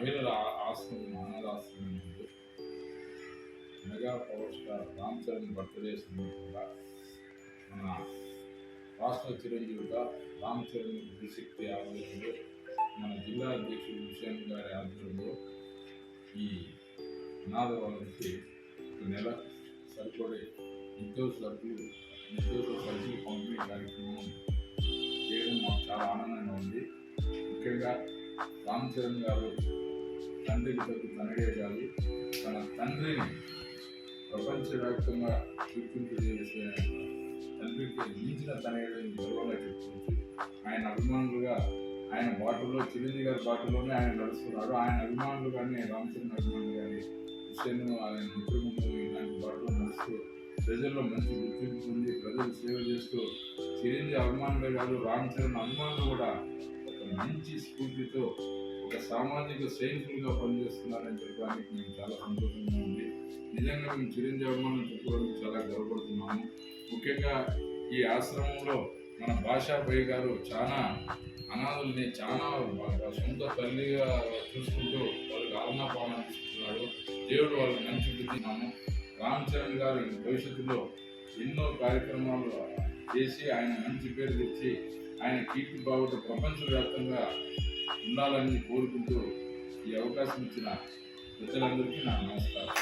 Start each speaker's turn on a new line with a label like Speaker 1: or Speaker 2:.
Speaker 1: మహిళల ఆశ్రమం అనాథాశ్రమం ముందు mega power star Ram Charan birthday సందర్భంగా మన రాష్ట్ర చిరంజీవిగా రామ్ చరణ్ విశక్తి ఆధ్వర్యంలో మన జిల్లా అధ్యక్షుడు హుసేన్ గారి ఆధ్వర్యంలో ఈ అనాథ వాళ్ళకి ఒక నెల సరిపడే నిత్యావసరాలు పంపిణీ కార్యక్రమం చేయడం మాకు చాలా ఆనందంగా ఉంది. ముఖ్యంగా రామ్ చరణ్ గారు తండ్రికి తగ్గు తనడే కాదు, తన తండ్రిని ప్రపంచవ్యాప్తంగా గుర్తింపు చేసే తండ్రికి మించిన తనయుడిని గర్వంగా చెప్పుకోవచ్చు. ఆయన అభిమానులుగా ఆయన బాటలో చిరంజీవి గారి బాటలోనే ఆయన నడుస్తున్నారు. ఆయన అభిమానులుగానే రామ్ చరణ్ అభిమానులు కానీ హుసేన్ ఆయన మిత్రులు ఇలాంటి బాటలో నడుస్తూ ప్రజల్లో మంచి గుర్తింపు పొంది ప్రజలు సేవ చేస్తూ చిరంజీవి అభిమానులే కాదు రామ్ చరణ్ అభిమానులు కూడా ఒక మంచి స్ఫూర్తితో ఒక సామాజిక సైనికులుగా పనిచేస్తున్నారని చెప్పడానికి మేము చాలా సంతోషంగా ఉంది. నిజంగా మేము చిరంజీవి అభిమానులు చెప్పుకోవడానికి చాలా గర్వపడుతున్నాము. ముఖ్యంగా ఈ ఆశ్రమంలో మన భాషాభాయ్ గారు చాలా అనాథుల్ని చాలా సొంత తల్లిగా చూసుకుంటూ వాళ్ళకి ఆలనా పాలన తీసుకుంటున్నాడు. దేవుడు వాళ్ళకి మంచి బుద్ధిన్నాము. రామ్ చరణ్ గారు భవిష్యత్తులో ఎన్నో కార్యక్రమాలు చేసి ఆయన మంచి పేరు తెచ్చి ఆయన కీర్తి బావుట ప్రపంచవ్యాప్తంగా ఉండాలని కోరుకుంటూ ఈ అవకాశం ఇచ్చిన ప్రజలందరికీ నా నమస్కారం.